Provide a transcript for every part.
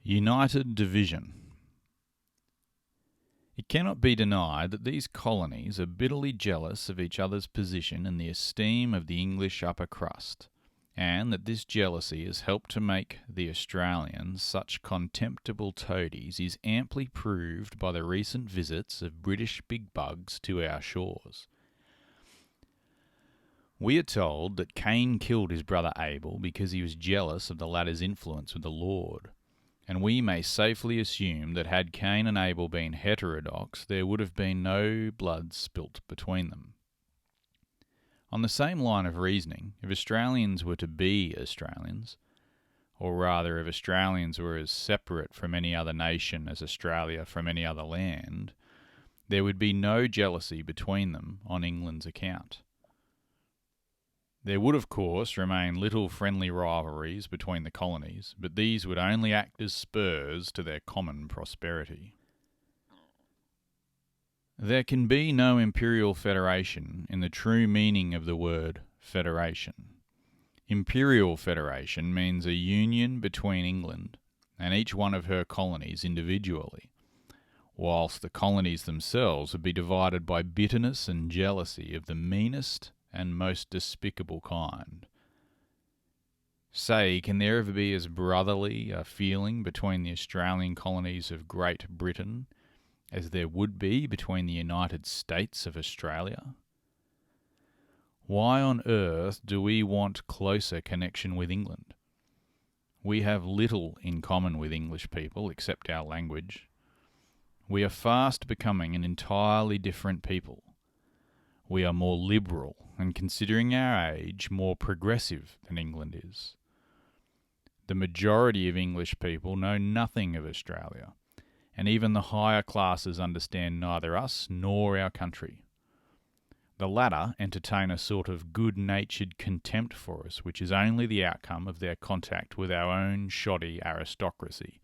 United Division. It cannot be denied that these colonies are bitterly jealous of each other's position in the esteem of the English upper crust, and that this jealousy has helped to make the Australians such contemptible toadies is amply proved by the recent visits of British big bugs to our shores. We are told that Cain killed his brother Abel because he was jealous of the latter's influence with the Lord, and we may safely assume that had Cain and Abel been heterodox, there would have been no blood spilt between them. On the same line of reasoning, if Australians were to be Australians, or rather if Australians were as separate from any other nation as Australia from any other land, there would be no jealousy between them on England's account. There would, of course, remain little friendly rivalries between the colonies, but these would only act as spurs to their common prosperity. There can be no imperial federation in the true meaning of the word federation. Imperial federation means a union between England and each one of her colonies individually, whilst the colonies themselves would be divided by bitterness and jealousy of the meanest and most despicable kind. Say, can there ever be as brotherly a feeling between the Australian colonies of Great Britain as there would be between the United States of Australia? Why on earth do we want closer connection with England? We have little in common with English people except our language. We are fast becoming an entirely different people. We are more liberal and, considering our age, more progressive than England is. The majority of English people know nothing of Australia, and even the higher classes understand neither us nor our country. The latter entertain a sort of good-natured contempt for us, which is only the outcome of their contact with our own shoddy aristocracy,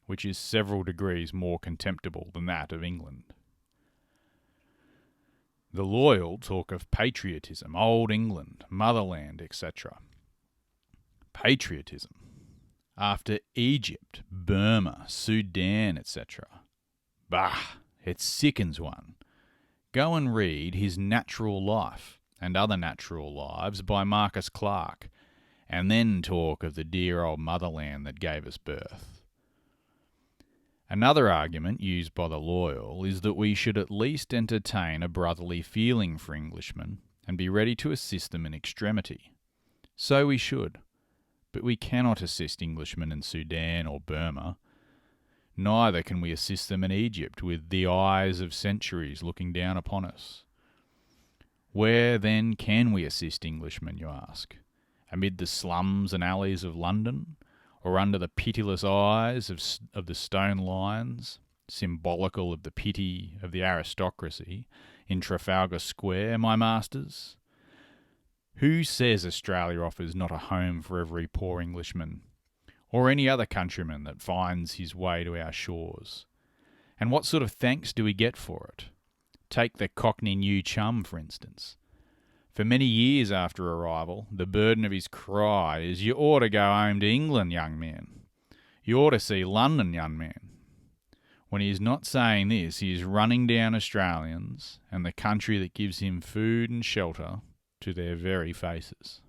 which is several degrees more contemptible than that of England. The loyal talk of patriotism, old England, motherland, etc. Patriotism. After Egypt, Burma, Sudan, etc. Bah, it sickens one. Go and read His Natural Life and Other Natural Lives by Marcus Clarke, and then talk of the dear old motherland that gave us birth. Another argument used by the loyal is that we should at least entertain a brotherly feeling for Englishmen and be ready to assist them in extremity. So we should, but we cannot assist Englishmen in Sudan or Burma. Neither can we assist them in Egypt with the eyes of centuries looking down upon us. Where then can we assist Englishmen, you ask? Amid the slums and alleys of London? Or under the pitiless eyes of the stone lions, symbolical of the pity of the aristocracy, in Trafalgar Square, my masters? Who says Australia offers not a home for every poor Englishman, or any other countryman that finds his way to our shores? And what sort of thanks do we get for it? Take the Cockney new chum, for instance. For many years after arrival, the burden of his cry is, "You ought to go home to England, young man. You ought to see London, young man." When he is not saying this, he is running down Australians and the country that gives him food and shelter to their very faces.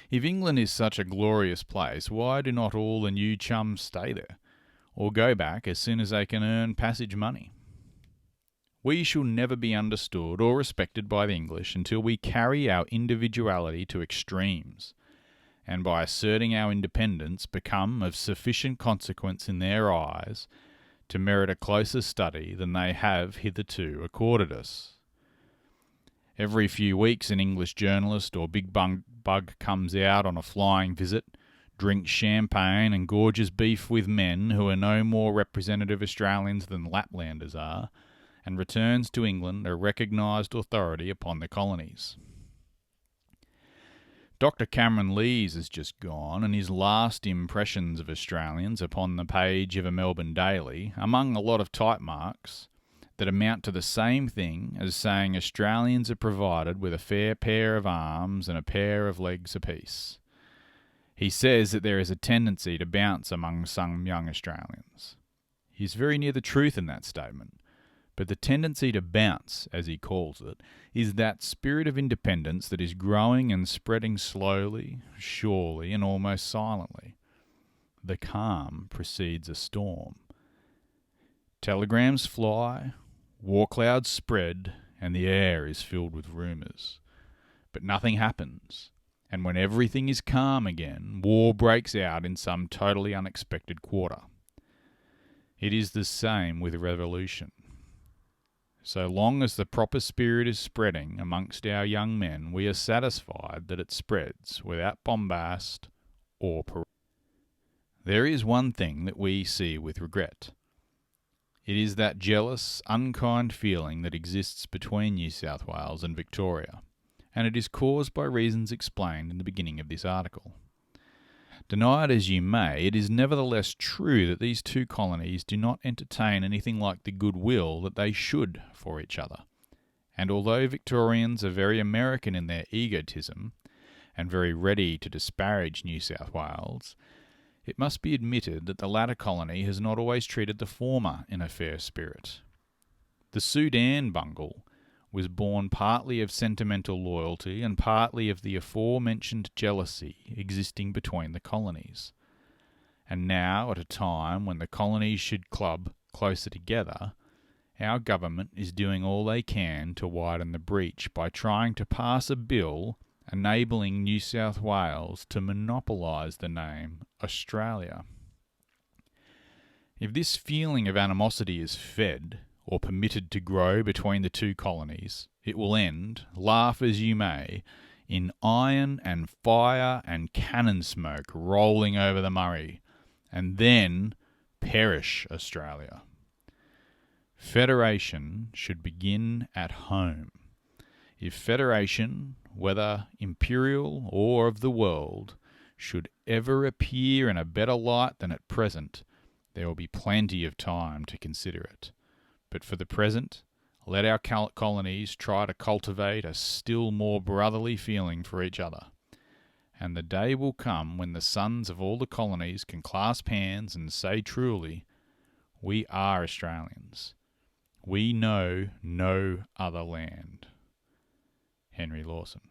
If England is such a glorious place, why do not all the new chums stay there, or go back as soon as they can earn passage money? We shall never be understood or respected by the English until we carry our individuality to extremes, and by asserting our independence become of sufficient consequence in their eyes to merit a closer study than they have hitherto accorded us. Every few weeks an English journalist or big bug comes out on a flying visit, drinks champagne and gorges beef with men who are no more representative Australians than Laplanders are, and returns to England a recognised authority upon the colonies. Dr. Cameron Lees has just gone, and his last impressions of Australians upon the page of a Melbourne daily, among a lot of type marks, that amount to the same thing as saying Australians are provided with a fair pair of arms and a pair of legs apiece. He says that there is a tendency to bounce among some young Australians. He's very near the truth in that statement, but the tendency to bounce, as he calls it, is that spirit of independence that is growing and spreading slowly, surely, and almost silently. The calm precedes a storm. Telegrams fly, war clouds spread, and the air is filled with rumours. But nothing happens, and when everything is calm again, war breaks out in some totally unexpected quarter. It is the same with revolution. So long as the proper spirit is spreading amongst our young men, we are satisfied that it spreads without bombast or parade. There is one thing that we see with regret. It is that jealous, unkind feeling that exists between New South Wales and Victoria, and it is caused by reasons explained in the beginning of this article. Deny it as you may, it is nevertheless true that these two colonies do not entertain anything like the goodwill that they should for each other. And although Victorians are very American in their egotism, and very ready to disparage New South Wales, it must be admitted that the latter colony has not always treated the former in a fair spirit. The Sudan bungle was born partly of sentimental loyalty and partly of the aforementioned jealousy existing between the colonies. And now, at a time when the colonies should club closer together, our government is doing all they can to widen the breach by trying to pass a bill enabling New South Wales to monopolise the name Australia. If this feeling of animosity is fed, or permitted to grow between the two colonies, it will end, laugh as you may, in iron and fire and cannon smoke rolling over the Murray, and then perish Australia. Federation should begin at home. If federation, whether imperial or of the world, should ever appear in a better light than at present, there will be plenty of time to consider it. But for the present, let our colonies try to cultivate a still more brotherly feeling for each other. And the day will come when the sons of all the colonies can clasp hands and say truly, "We are Australians. We know no other land." Henry Lawson.